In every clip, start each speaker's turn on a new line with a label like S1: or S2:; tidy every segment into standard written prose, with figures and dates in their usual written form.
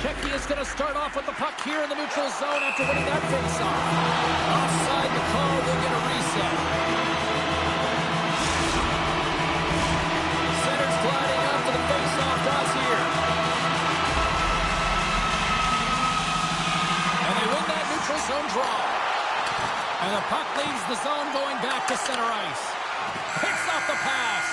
S1: Shecky is going to start off with the puck here in the neutral zone after winning that faceoff. Offside the call, will get a reset. Center's gliding up to the faceoff toss here. And they win that neutral zone draw. And the puck leaves the zone going back to center ice. Picks off the pass.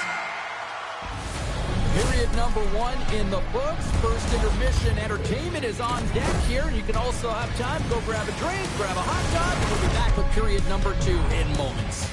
S1: Period number 1 in the books. First intermission entertainment is on deck here. And you can also have time to go grab a drink, grab a hot dog, and we'll be back with period number 2 in moments.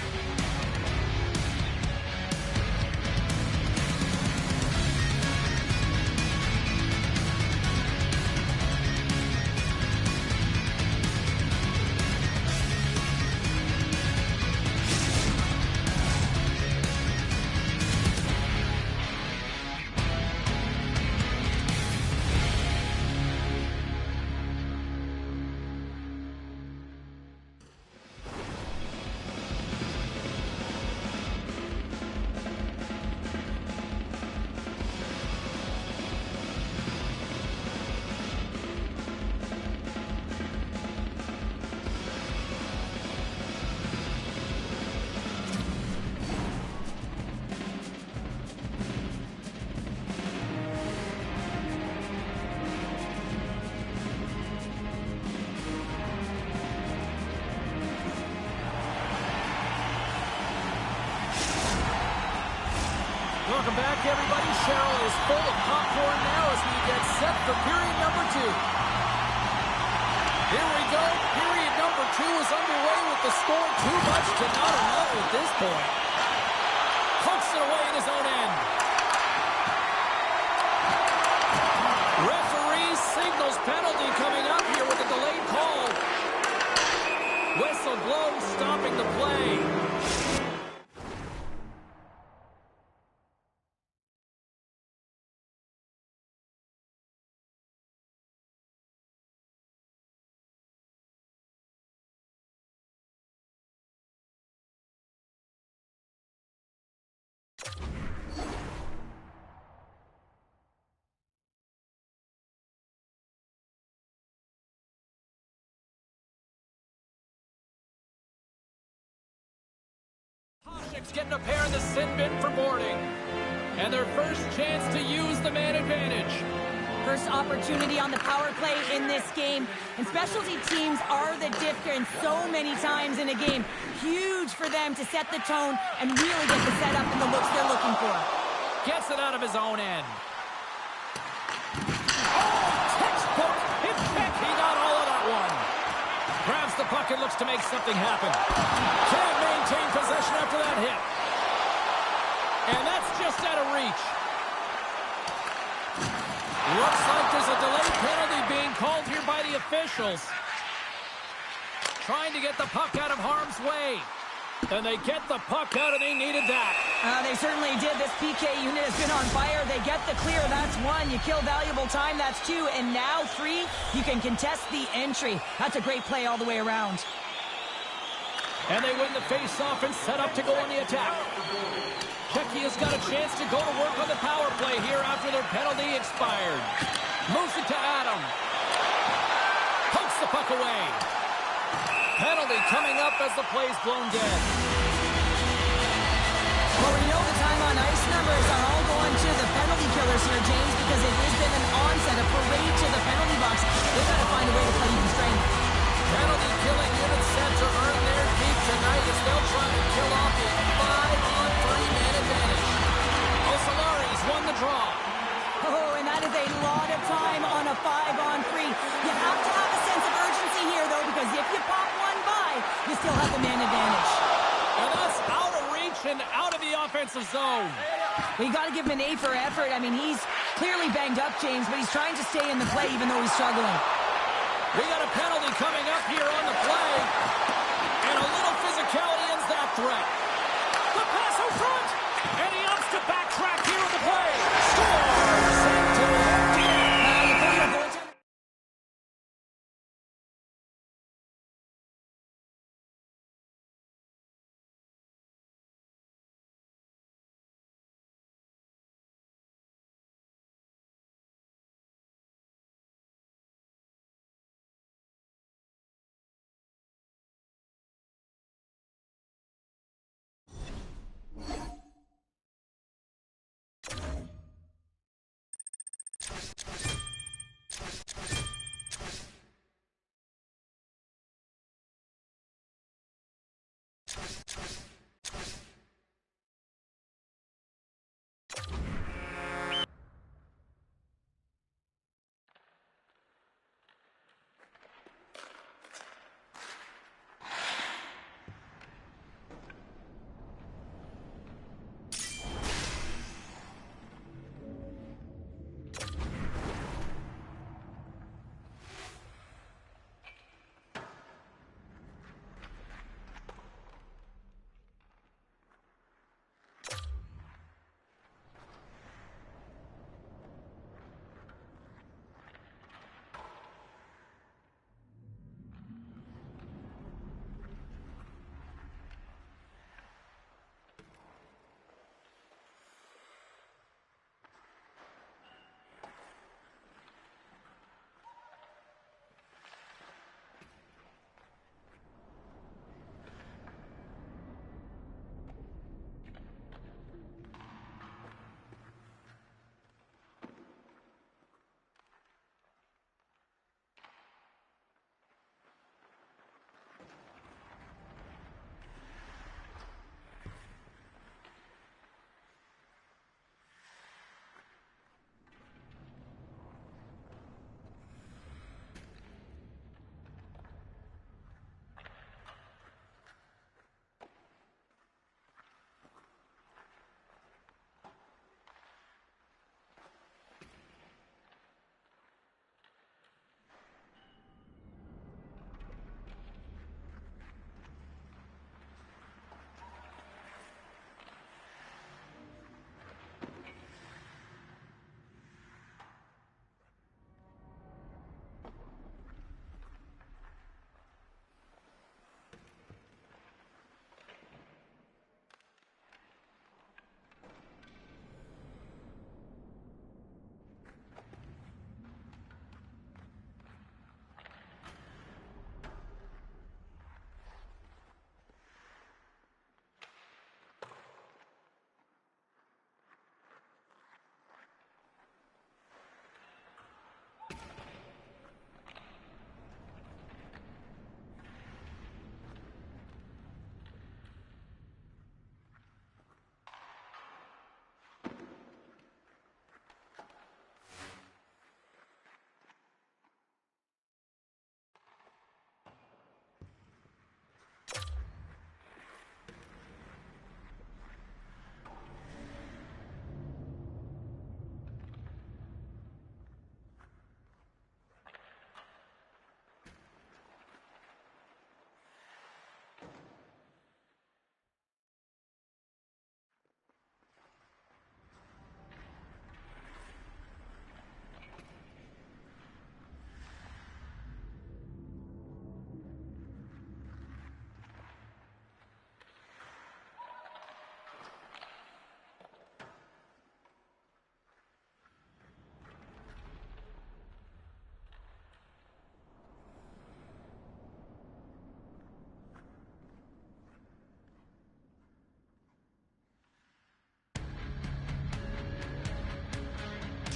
S1: Welcome back, everybody. Cheryl is full of popcorn now as we get set for period number 2. Here we go. Period number 2 is underway with the score too much to not enough at this point. Pokes it away in his own end. Referee signals penalty coming up here with a delayed call. Whistle blows, stopping the play. Getting a pair in the sin bin for boarding. And their first chance to use the man advantage.
S2: First opportunity on the power play in this game. And specialty teams are the difference so many times in a game. Huge for them to set the tone and really get the setup and the looks they're looking for.
S1: Gets it out of his own end. Oh, textbook! Hit check. He got all of that one. Grabs the puck and looks to make something happen. Can't maintain possession after that hit. And that's just out of reach. Looks like there's a delayed penalty being called here by the officials. Trying to get the puck out of harm's way. And they get the puck out, and they needed that.
S2: They certainly did. This PK unit has been on fire. They get the clear. That's 1. You kill valuable time. That's 2. And now 3, you can contest the entry. That's a great play all the way around.
S1: And they win the face-off and set up to go on the attack. Shecky has got a chance to go to work on the power play here after their penalty expired. Moves it to Adam. Pokes the puck away. Penalty coming up as the play's blown dead.
S2: Well, we know the time on ice numbers are all going to the penalty killers here, James, because it has been an onset, a parade to the penalty box. They've got to find a way to play even strength.
S1: Penalty killing unit set to earn their keep tonight as they'll try to kill off a 5-on-3 man advantage. Osolari's won the draw.
S2: Oh, and that is a lot of time on a 5-on-3. You have to have a sense of urgency here, though, because if you pop one by, you still have the man advantage.
S1: And that's out of reach and out of the offensive zone.
S2: Well, you got to give him an A for effort. I mean, he's clearly banged up, James, but he's trying to stay in the play even though he's struggling.
S1: We got a penalty coming up here on the play. And a little physicality ends that threat. The pass in front. And he opts to backtrack here with the play. Scores!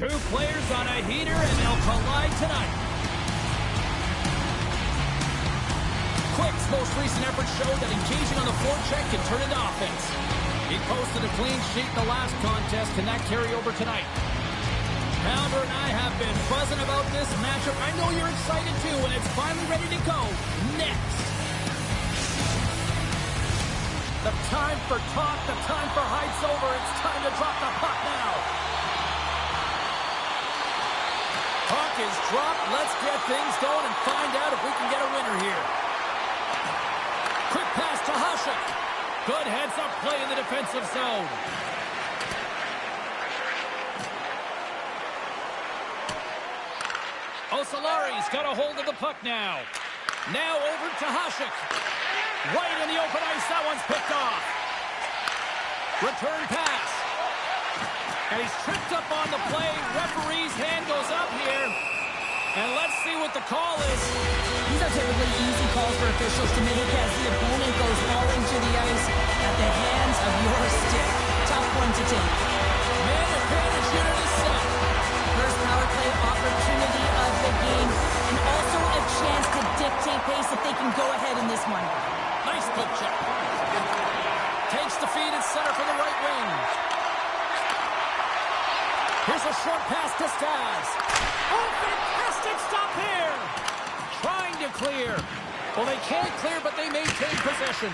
S1: Two players on a heater, and they'll collide tonight. Quick's most recent effort showed that engaging on the forecheck can turn into offense. He posted a clean sheet in the last contest. Can that carry over tonight? Pounder and I have been buzzing about this matchup. I know you're excited too, and it's finally ready to go. Next. The time for talk, the time for heights over. It's time to drop the puck now. Puck is dropped. Let's get things going and find out if we can get a winner here. Quick pass to Hasek. Good heads-up play in the defensive zone. Osalari's got a hold of the puck now. Now over to Hasek. Right in the open ice. That one's picked off. Return pass. And he's tripped up on the play. Referee's hand goes up here. And let's see what the call is.
S2: These are typically easy calls for officials to make as the opponent goes falling to the ice at the hands of your stick. Tough one to take.
S1: Man advantage unit is set.
S2: First power play opportunity of the game, and also a chance to dictate pace if they can go ahead in this one.
S1: Nice poke check. Takes the feed and center for the right wing. Here's a short pass to Stas. Oh, fantastic stop here. Trying to clear. Well, they can't clear, but they maintain possession.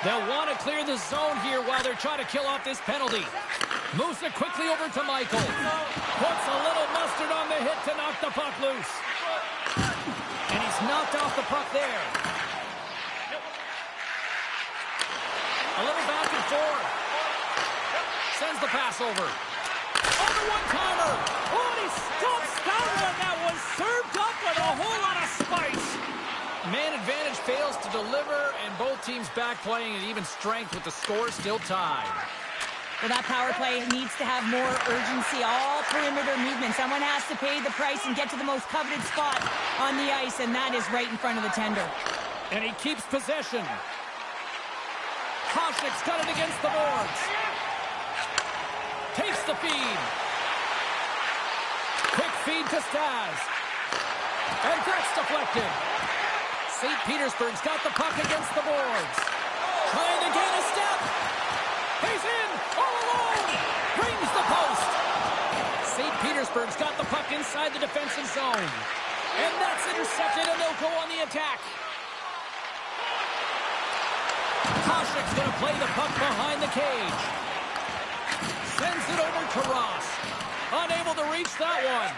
S1: They'll want to clear the zone here while they're trying to kill off this penalty. Moves it quickly over to Michael. Puts a little mustard on the hit to knock the puck loose. And he's knocked off the puck there. A little back and forth. Sends the pass over. Oh, the one-timer. Oh, and he stumps that one. That was served up with a whole lot of spice. Man advantage fails to deliver, and both teams back playing at even strength with the score still tied.
S2: Well, that power play needs to have more urgency. All perimeter movement. Someone has to pay the price and get to the most coveted spot on the ice, and that is right in front of the tender.
S1: And he keeps possession. Hasek's got it against the boards. Takes the feed. Quick feed to Stas. And that's deflected. St. Petersburg's got the puck against the boards. Trying to gain a step. He's in, all alone. Brings the post. St. Petersburg's got the puck inside the defensive zone. And that's intercepted, and they'll go on the attack. Hasek's going to play the puck behind the cage. Sends it over to Ross. Unable to reach that one.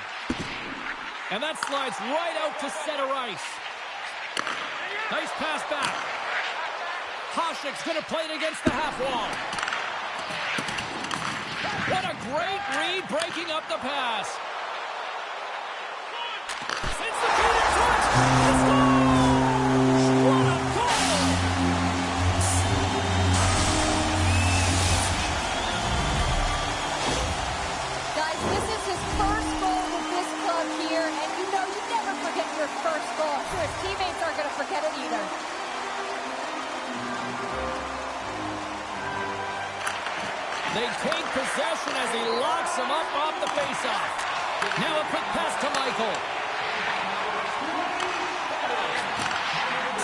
S1: And that slides right out to center ice. Nice pass back. Hasek's going to play it against the half wall. What a great read, breaking up the pass. Sends the feed into it. He scores! What a goal!
S3: Guys, this is his first goal with this club here, and you know you never forget your first goal. I'm sure his teammates aren't going to forget it either.
S1: They take possession as he locks him up off the faceoff. Now a quick pass to Michael.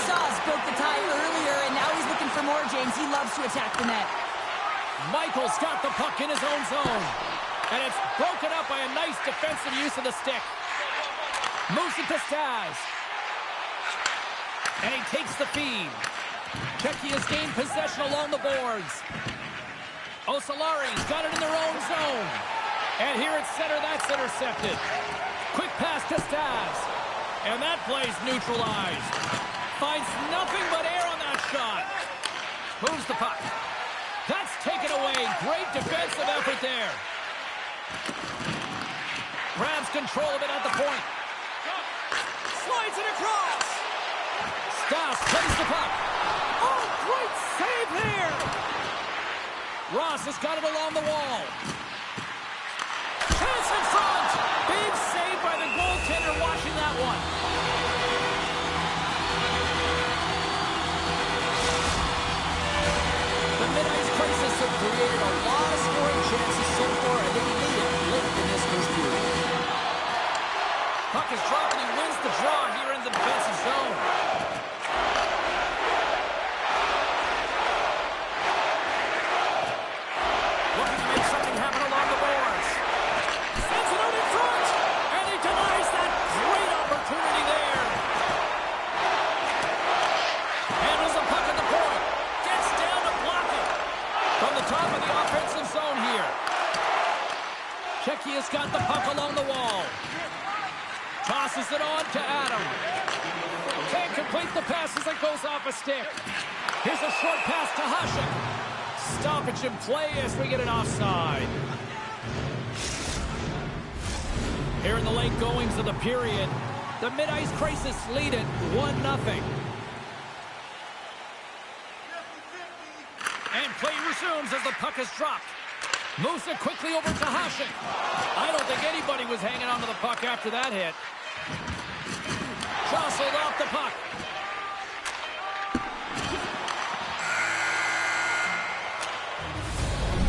S2: Stas broke the tie earlier, and now he's looking for more, James. He loves to attack the net.
S1: Michael's got the puck in his own zone. And it's broken up by a nice defensive use of the stick. Moves it to Stas. And he takes the feed. Czechia has gained possession along the boards. Osalari's got it in their own zone. And here at center, that's intercepted. Quick pass to Stas. And that play's neutralized. Finds nothing but air on that shot. Moves the puck. That's taken away. Great defensive effort there. Grabs control of it at the point. Slides it across. Stas plays the puck. Oh, great save here. Ross has got it along the wall. Chance in front. Big save by the goaltender watching that one. The mid-ice crisis have created a lot of scoring chances so far. I think they need a lift in this first is dropped, and he wins the draw here in the defensive zone. Looking to make something happen along the boards. Sends it out in front, and he denies that great opportunity there. Handles the puck at the point. Gets down to block it. From the top of the offensive zone here. Czechia has got the puck along the wall. Tosses it on to Adam. Can't complete the pass as it goes off a stick. Here's a short pass to Hasek. Stoppage in play as we get an offside. Here in the late goings of the period, the mid-ice crisis lead it 1-0. And play resumes as the puck is dropped. Moves it quickly over to Hasek. I don't think anybody was hanging on to the puck after that hit. Jostled off the puck.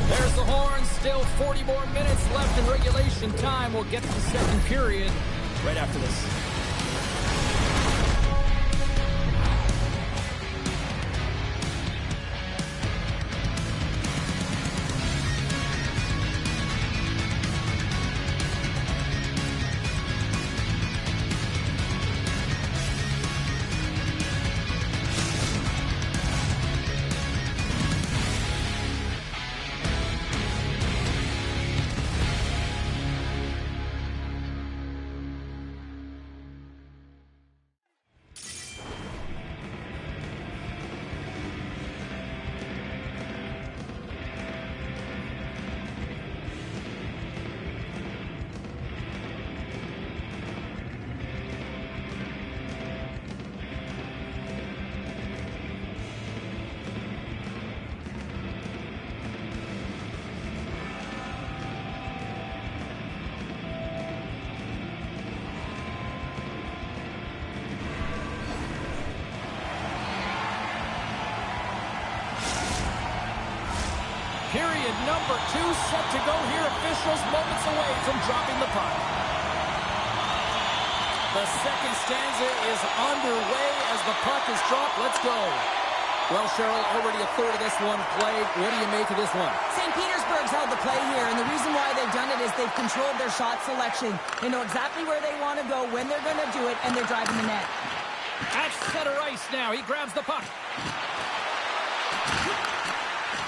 S1: There's the horn. Still 40 more minutes left in regulation time. We'll get to the second period right after this. Period number 2 set to go here. Officials moments away from dropping the puck. The second stanza is underway as the puck is dropped. Let's go. Well, Cheryl, already a third of this one played. What do you make of this one?
S2: St. Petersburg's held the play here, and the reason why they've done it is they've controlled their shot selection. They know exactly where they want to go, when they're going to do it, and they're driving the net.
S1: At center ice now. He grabs the puck.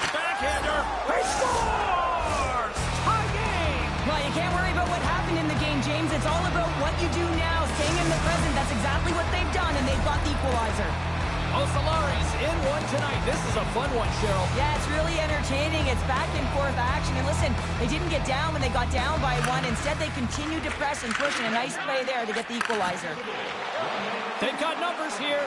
S1: Backhander. He scores! Tie game!
S2: Well, you can't worry about what happened in the game, James. It's all about what you do now, staying in the present. That's exactly what they've done, and they've got the equalizer.
S1: Osalari's in one tonight. This is a fun one, Cheryl.
S2: Yeah, it's really entertaining. It's back and forth action. And listen, they didn't get down when they got down by 1. Instead, they continued to press and push, and a nice play there to get the equalizer.
S1: They've got numbers here.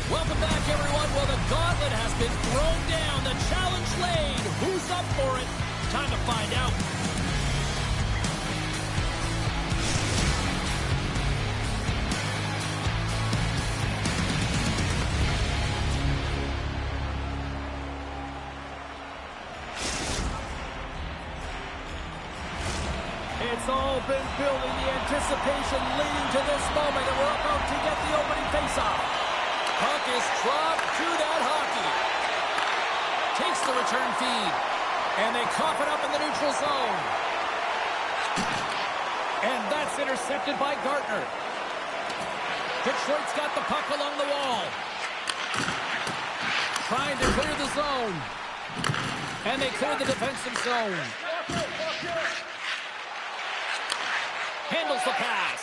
S1: Welcome back, everyone. Well, the gauntlet has been thrown down. The challenge laid. Who's up for it? Time to find out. It's all been building, the anticipation leading to this moment, and we're about to get the opening faceoff. Puck is dropped to that hockey. Takes the return feed, and they cough it up in the neutral zone. And that's intercepted by Gartner. Detroit's got the puck along the wall. Trying to clear the zone. And they clear the defensive zone. Handles the pass.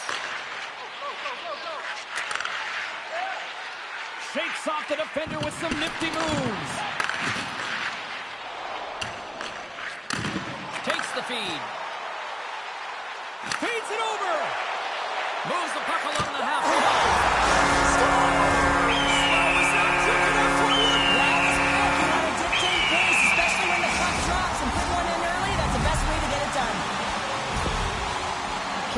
S1: Shakes off the defender with some nifty moves. Takes the feed. Feeds it over. Moves the puck along the half line. Scores! Not quick enough to work.
S2: That was quick. You want to dictate pace, especially when the puck drops, and put one in early. That's the best way to get it done.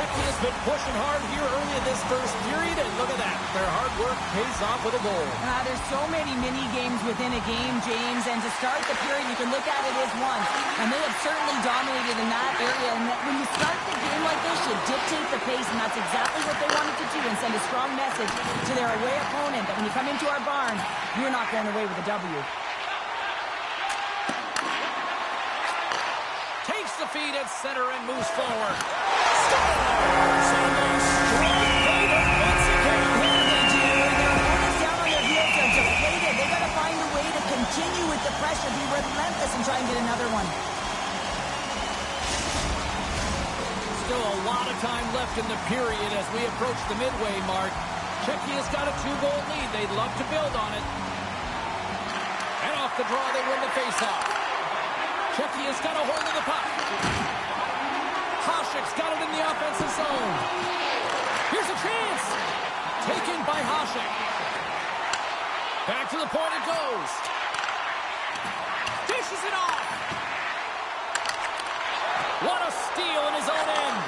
S1: Czechia has been pushing hard here early in this first period, and look at that. Their hard work pays off with a goal.
S2: There's so many mini-games within a game, James, and to start the period, you can look at it as one. And they have certainly dominated in that area. And when you start the game like this, you dictate the pace, and that's exactly what they wanted to do and send a strong message to their away opponent that when you come into our barn, you're not going away with a W.
S1: Takes the feed at center and moves forward.
S2: Continue with the pressure, be relentless, and try and get another one.
S1: Still a lot of time left in the period as we approach the midway mark. Czechia's got a 2-goal lead. They'd love to build on it. And off the draw, they win the faceoff. Czechia's got a hold of the puck. Hasek's got it in the offensive zone. Here's a chance. Taken by Hasek. Back to the point it goes. Dishes it off. What a steal in his own end.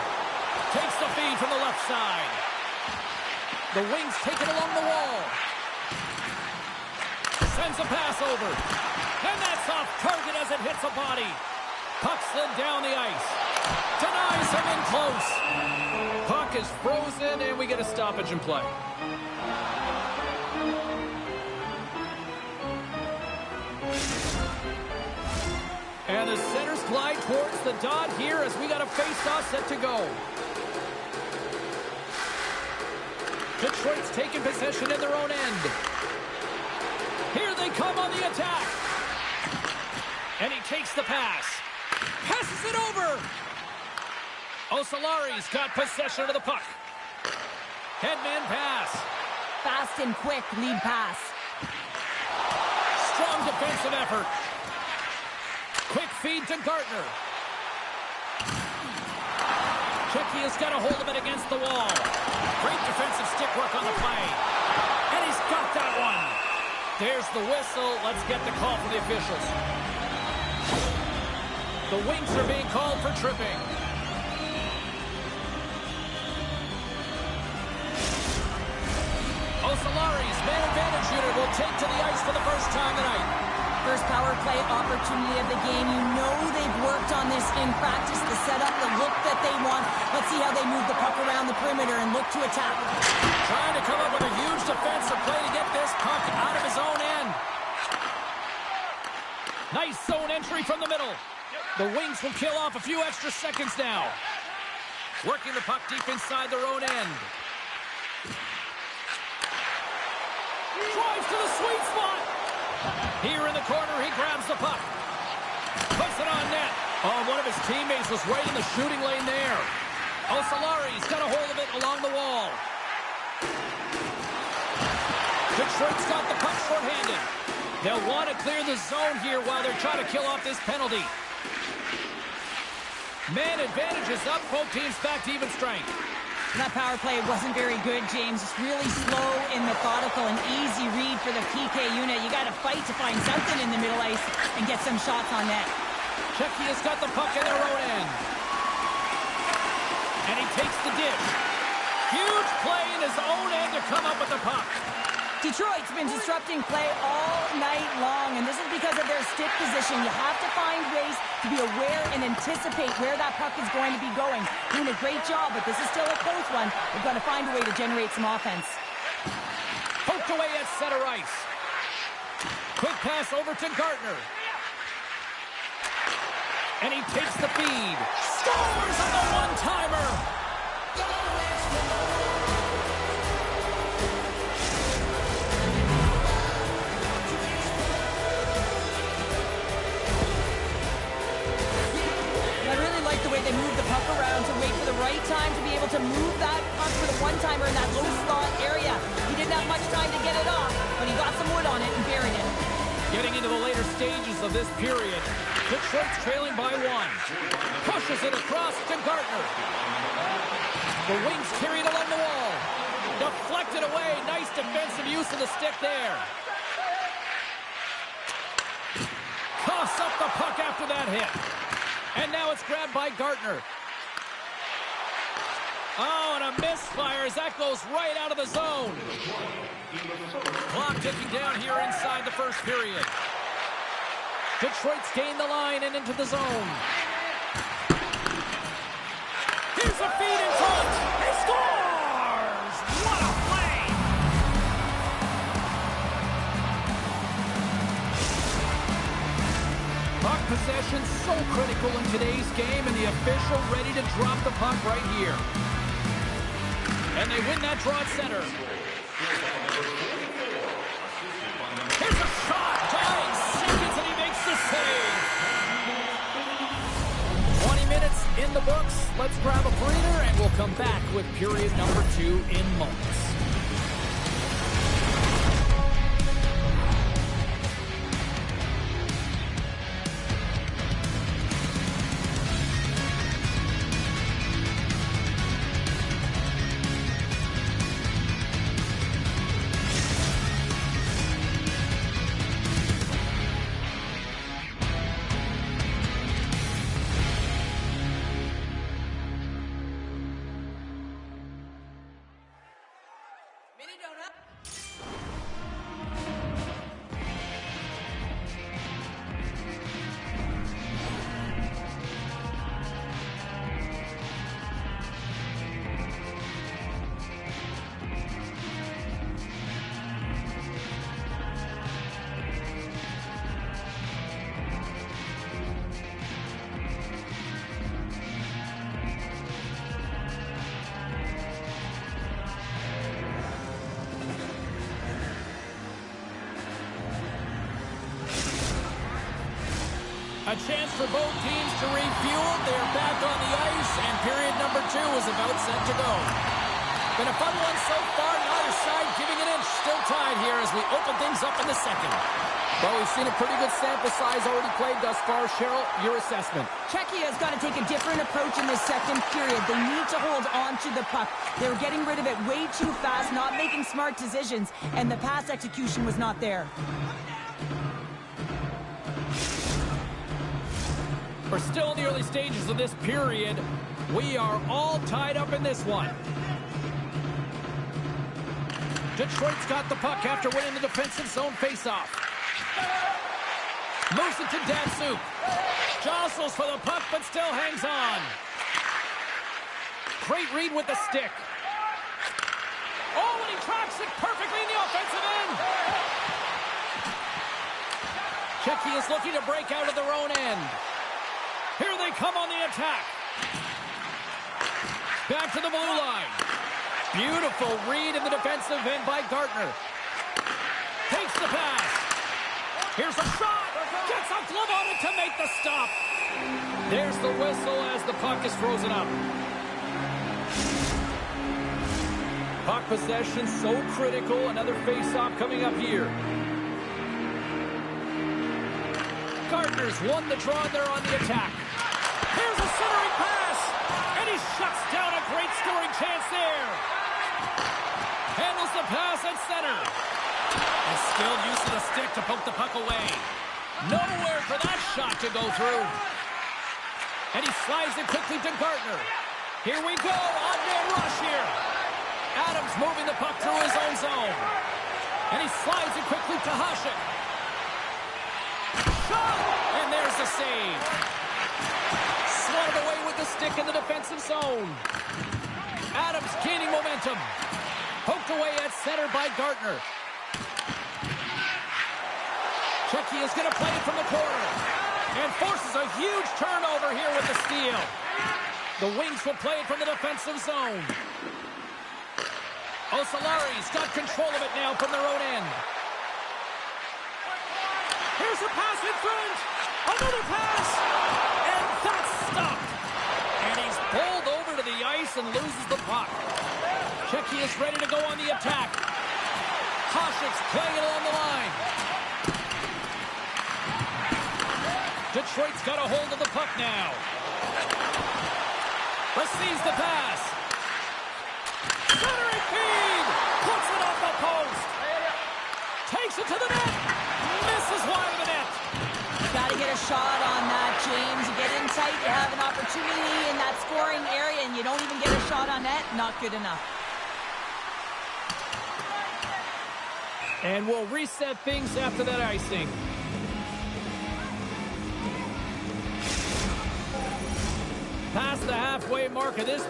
S1: Takes the feed from the left side. The wings take it along the wall. Sends a pass over. And that's off target as it hits a body. Puck slid down the ice. Denies him in close. Puck is frozen, and we get a stoppage in play. And the centers glide towards the dot here as we got a face-off set to go. Detroit's taking possession in their own end. Here they come on the attack. And he takes the pass. Passes it over. Osalari's got possession of the puck. Headman pass.
S2: Fast and quick lead pass.
S1: Strong defensive effort. Quick feed to Gartner. Czechia's got a hold of it against the wall. Great defensive stick work on the play. And he's got that one. There's the whistle. Let's get the call from the officials. The Wings are being called for tripping. Osalari's man advantage unit will take to the ice for the first time tonight.
S2: First power play opportunity of the game. You know they've worked on this in practice, the setup, the look that they want. Let's see how they move the puck around the perimeter and look to attack.
S1: Trying to come up with a huge defensive play to get this puck out of his own end. Nice zone entry from the middle. The Wings will kill off a few extra seconds now. Working the puck deep inside their own end. Drives to the sweet spot. Here in the corner, he grabs the puck. Puts it on net. Oh, one of his teammates was right in the shooting lane there. Osalari's got a hold of it along the wall. Detroit's got the puck short-handed. They'll want to clear the zone here while they're trying to kill off this penalty. Man advantage is up. Both teams back to even strength.
S2: That power play wasn't very good, James. It's really slow and methodical, an easy read for the PK unit. You got to fight to find something in the middle ice and get some shots on net.
S1: Czechia's got the puck in their own end. And he takes the dish. Huge play in his own end to come up with the puck.
S2: Detroit's been disrupting play all night long, and this is because of their stick position. You have to find ways to be aware and anticipate where that puck is going to be going. Doing a great job, but this is still a close one. They've got to find a way to generate some offense.
S1: Poked away at center ice. Quick pass over to Gardner. And he takes the feed. Scores on the one-timer.
S2: I really like the way they move the puck around to wait for the right time to be able to move that puck for the one-timer in that low slot area. He didn't have much time to get it off, but he got some wood on it and buried it.
S1: Getting into the later stages of this period, Detroit's trailing by one. Pushes it across to Gardner. The wings carried along the wall. Deflected away. Nice defensive use of the stick there. Toss up the puck after that hit. And now it's grabbed by Gardner. Oh, and a misfire as that goes right out of the zone. Clock ticking down here inside the first period. Detroit's gained the line and into the zone. Here's a feed in front. He scores! What a play! Puck possession so critical in today's game, and the official ready to drop the puck right here. And they win that draw at center. Here's a shot. Dying seconds, and he makes the save. 20 minutes in the books. Let's grab a breather, and we'll come back with period number 2 in moments. A chance for both teams to refuel. They're back on the ice, and period number 2 is about set to go. Been a fun one so far. Neither side giving an inch. Still tied here as we open things up in the second. Well, we've seen a pretty good sample size already played thus far. Cheryl, your assessment.
S2: Czechia's got to take a different approach in this second period. They need to hold on to the puck. They were getting rid of it way too fast, not making smart decisions, and the pass execution was not there.
S1: We're still in the early stages of this period. We are all tied up in this one. Detroit's got the puck after winning the defensive zone faceoff. Moves it to Datsuk. Jostles for the puck, but still hangs on. Great read with the stick. Oh, and he tracks it perfectly in the offensive end. Czechia is looking to break out of their own end. Here they come on the attack. Back to the blue line. Beautiful read in the defensive end by Gardner. Takes the pass. Here's a shot. Gets a glove on it to make the stop. There's the whistle as the puck is frozen up. Puck possession so critical. Another face-off coming up here. Gardner's won the draw, and they're on the attack. Here's a centering pass, and he shuts down a great scoring chance there. Handles the pass at center. A skilled use of the stick to poke the puck away. Nowhere for that shot to go through. And he slides it quickly to Gardner. Here we go. On-man rush here. Adams moving the puck through his own zone. And he slides it quickly to Hasek. Shot! And there's the save. Swatted away with the stick in the defensive zone. Adams gaining momentum. Poked away at center by Gardner. Checky is going to play it from the corner. And forces a huge turnover here with the steal. The Wings will play it from the defensive zone. Osolari's got control of it now from their own end. Here's a pass in front. Another pass. And that's stopped. And he's pulled over to the ice and loses the puck. Checky is ready to go on the attack. Hasek's playing it along the line. Detroit's got a hold of the puck now. Receives the pass. Centering feed. Puts it off the post. Takes it to the net. Misses wide of the net.
S2: You got to get a shot on that, James. You get in tight, you have an opportunity in that scoring area, and you don't even get a shot on net. Not good enough.
S1: And we'll reset things after that icing. Past the halfway mark of this.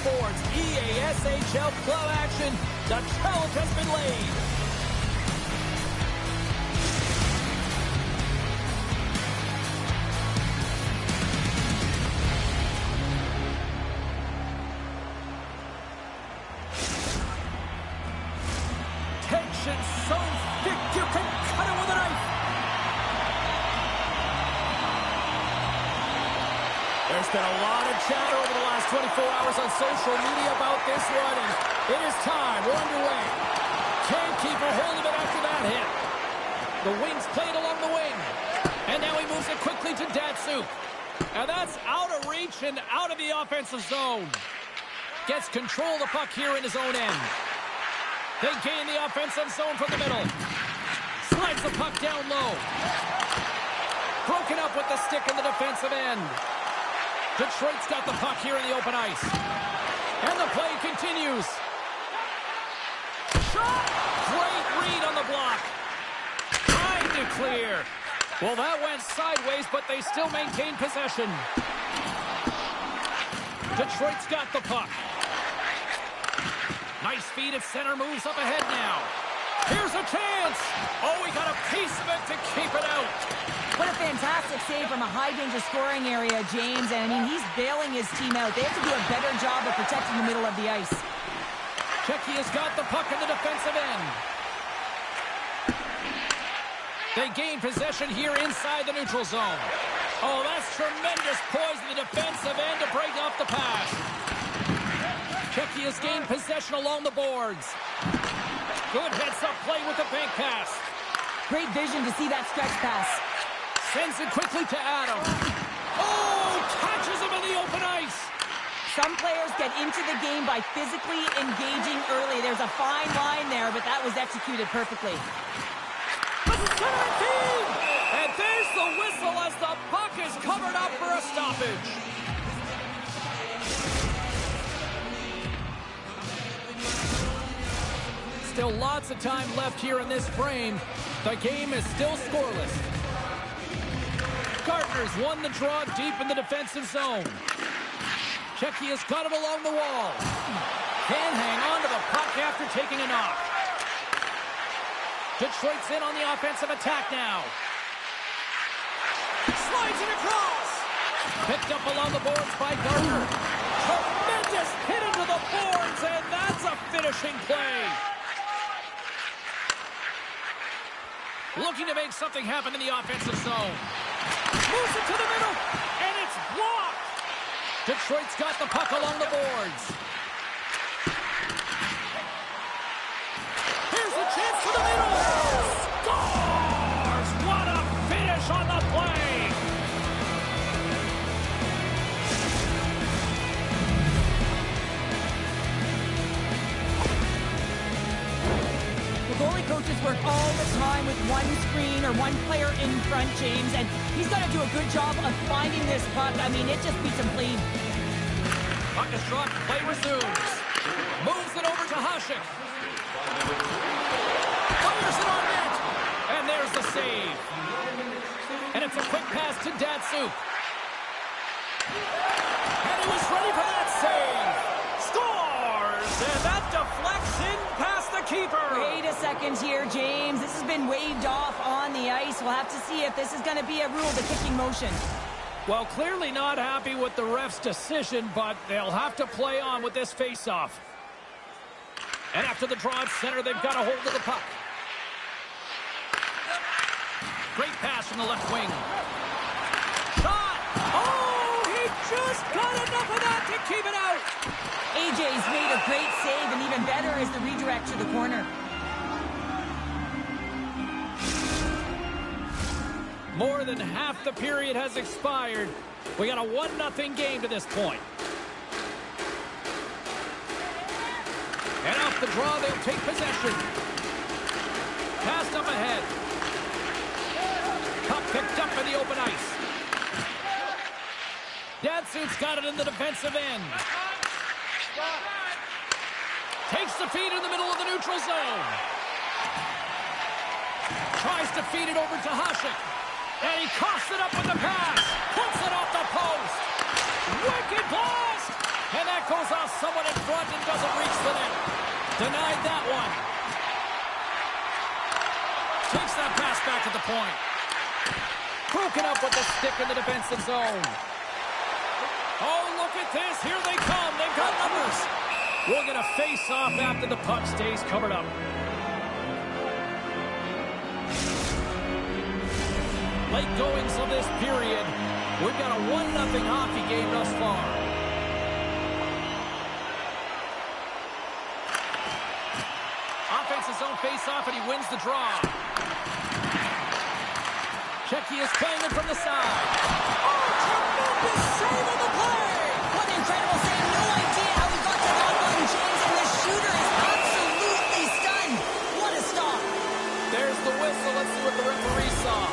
S1: boards. EASHL club action. The challenge has been laid. Tension so thick you can cut it with a knife. There's been a lot of chatter over the last 24 hours on social media about this one, and it is time. We're underway. Can't keep a hold of it after that hit. The wings played along the wing, and now he moves it quickly to Datsyuk. And that's out of reach and out of the offensive zone. Gets control of the puck here in his own end. They gain the offensive zone from the middle. Slides the puck down low. Broken up with the stick in the defensive end. Detroit's got the puck here in the open ice. And the play continues. Shot! Great read on the block. Trying to clear. Well, that went sideways, but they still maintain possession. Detroit's got the puck. Nice feed at center, moves up ahead now. Here's a chance. Oh, he got a piece of it to keep it out.
S2: What a fantastic save from a high-danger scoring area, James. And, I mean, he's bailing his team out. They have to do a better job of protecting the middle of the ice.
S1: Czechia's got the puck in the defensive end. They gain possession here inside the neutral zone. Oh, that's tremendous poise in the defensive end to break off the pass. Czechia's gained possession along the boards. Good heads-up play with the bank pass.
S2: Great vision to see that stretch pass.
S1: Sends it quickly to Adam. Oh, catches him in the open ice.
S2: Some players get into the game by physically engaging early. There's a fine line there, but that was executed perfectly.
S1: And there's the whistle as the puck is covered up for a stoppage. Still lots of time left here in this frame. The game is still scoreless. Gardner's won the draw deep in the defensive zone. Czechia's got it along the wall. Can hang on to the puck after taking a knock. Detroit's in on the offensive attack now. Slides it across. Picked up along the boards by Gardner. Tremendous hit into the boards, and that's a finishing play. Looking to make something happen in the offensive zone. Moves it to the middle, and it's blocked. Detroit's got the puck along the boards. Here's a chance to the middle. Scores! What a finish on the play.
S2: Goalie coaches work all the time with one screen or one player in front, James, and he's got to do a good job of finding this puck. I mean, it just beats him clean.
S1: Puck is dropped, play resumes. Moves it over to Hasek. Fires it on net, and there's the save. And it's a quick pass to Datsyuk. And he was ready for that save. Scores! And that deflects in past the keeper.
S2: Wait a second here, James. This has been waved off on the ice. We'll have to see if this is going to be a rule, the kicking motion.
S1: Well, clearly not happy with the ref's decision, but they'll have to play on with this face-off. And after the draw at center, they've got a hold of the puck. Great pass from the left wing. Shot! Oh, he just got enough of that to keep it out.
S2: AJ's made a great save, and even better is the redirect to the corner.
S1: More than half the period has expired. We got a 1-0 game to this point. And off the draw, they'll take possession. Passed up ahead. Puck picked up in the open ice. Datsyuk's got it in the defensive end. Takes the feed in the middle of the neutral zone. Tries to feed it over to Hasek. And he coughs it up with the pass. Puts it off the post. Wicked blast. And that goes off someone in front and doesn't reach the net. Denied that one. Takes that pass back at the point. Broken up with the stick in the defensive zone. Oh, look at this. Here they come. They've got numbers. We're going to face off after the puck stays covered up. Late goings of this period. We've got a 1-0 hockey game thus far. Offensive zone face-off, and he wins the draw. Checky is playing it from the side. Oh, tremendous save on the play!
S2: What an incredible save. No idea how he got to that one, James, and the shooter is absolutely stunned. What a stop.
S1: There's the whistle. Let's see what the referee saw.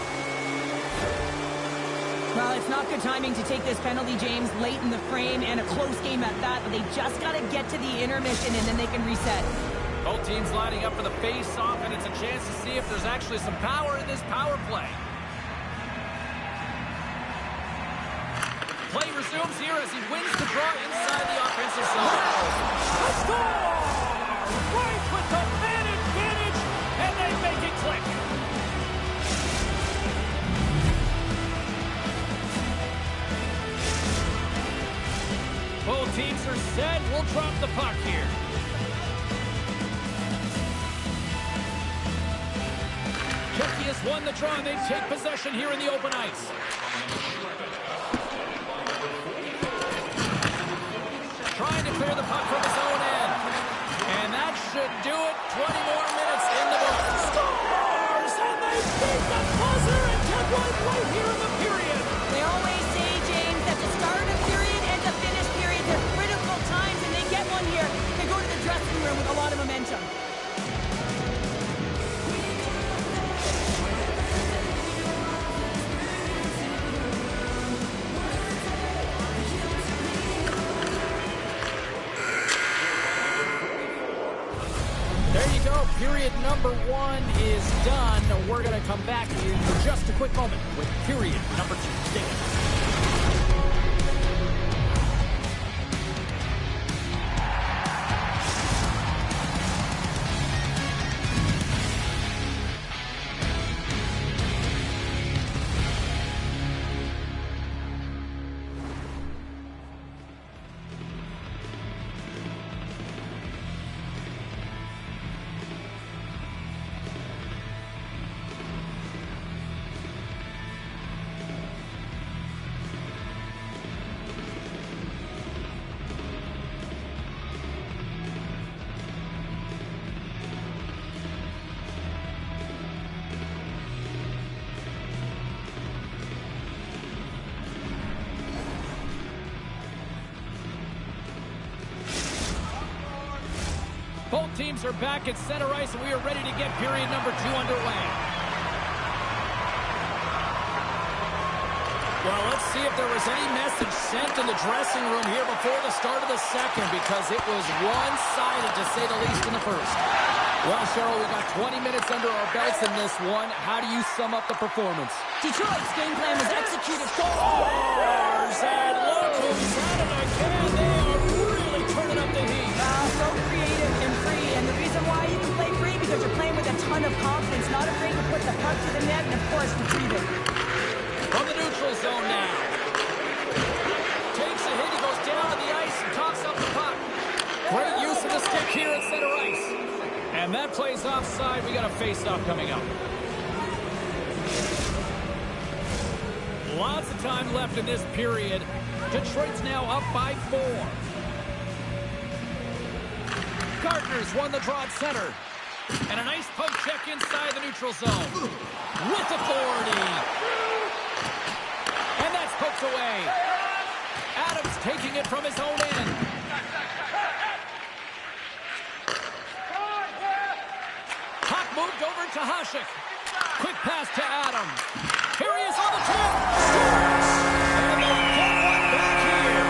S2: Well, it's not good timing to take this penalty, James, late in the frame, and a close game at that, but they just got to get to the intermission, and then they can reset.
S1: Both teams lining up for the face-off, and it's a chance to see if there's actually some power in this power play. Play resumes here as he wins the draw inside the offensive zone. A score! Right with the man advantage, and they make it click. Both teams are set. We'll drop the puck here. Checky has won the draw. They take possession here in the open ice. Trying to clear the puck from his own end. And that should do it. 20 more minutes in the book. Scores! And they beat the buzzer and get one right here in the period.
S2: They always say, James, that the start of period and the finish period, they're critical times, and they get one here. They go to the dressing room with a lot of momentum.
S1: There you go. Period number 1 is done. We're going to come back in just a quick moment with period number 2. Stay with us. Both teams are back at center ice, and we are ready to get period number 2 underway. Well, let's see if there was any message sent in the dressing room here before the start of the second, because it was one-sided, to say the least, in the first. Well, Cheryl, we got 20 minutes under our belts in this one. How do you sum up the performance?
S2: Detroit's game plan was executed.
S1: Scores! And look who's at it again. They are really turning up the heat.
S2: So creative and free, and the reason why you can play free, because you're playing with a ton of confidence, not afraid to put the puck to the net, and of course, retrieve it.
S1: From the neutral zone now. Takes a hit, he goes down to the ice and tops up the puck. Great use of the stick here at center ice. And that plays offside. We got a face-off coming up. Lots of time left in this period. Detroit's now up by 4. Gardner's won the draw at center. And a nice poke check inside the neutral zone. With authority. And that's poked away. Adams taking it from his own end. Puck moved over to Hasek. Quick pass to Adams. Here he is on the tip. Scores! And they get one back here.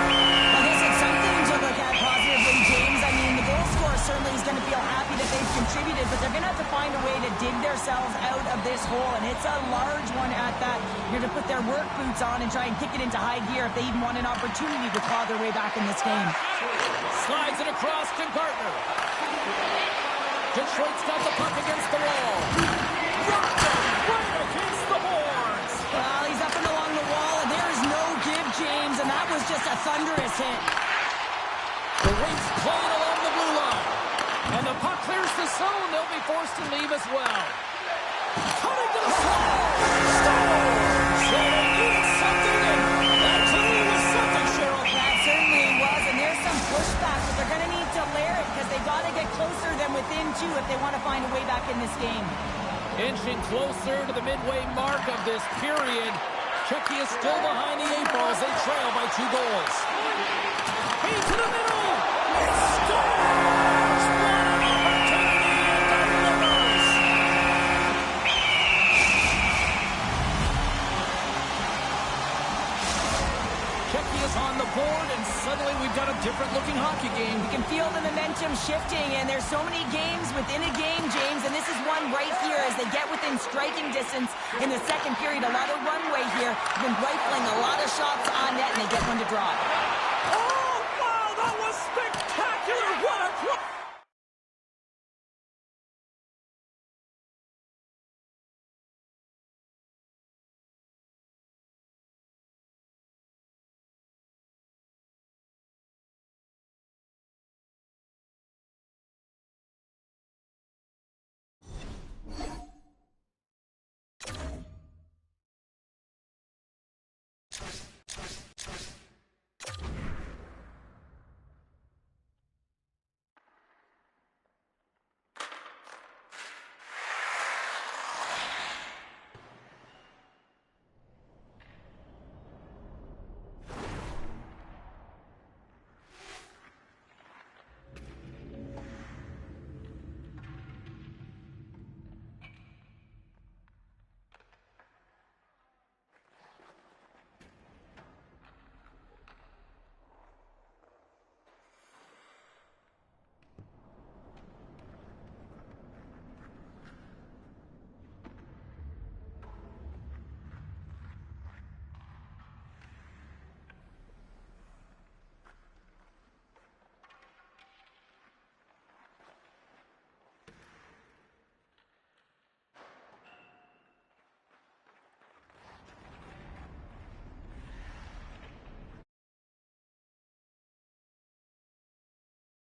S2: I guess it's something to look at positively, James. I mean, the goal scorer certainly is going to feel happy that they've contributed, but They're going to have to find a way to dig themselves out of this hole, and it's a large one at that. You're going to put their work boots on and try and kick it into high gear if they even want an opportunity to claw their way back in this game.
S1: Slides it across to Gardner. Detroit's got the puck against the wall. Rocked him right against the boards.
S2: Well, he's up and along the wall, and there is no give, James, and that was just a thunderous hit.
S1: The Wings playing along the blue line. And the puck clears the zone. They'll be forced to leave as well. Coming to the slot. So they needed something, and that clearly was something, Cheryl.
S2: That certainly was, and there's some pushback, but they're going to need to layer it because they've got to get closer than within two if they want to find a way back in this game.
S1: Inching closer to the midway mark of this period. Czechia is still behind the 8 balls. They trail by 2 goals. Into the middle. It scores! What an opportunity it delivers! Czechia's on the board, and suddenly we've got a different-looking hockey game.
S2: You can feel the momentum shifting, and there's so many games within a game, James, and this is one right here as they get within striking distance in the second period. A lot of runway here. Been rifling a lot of shots on net, and they get one to drop.
S3: Oh,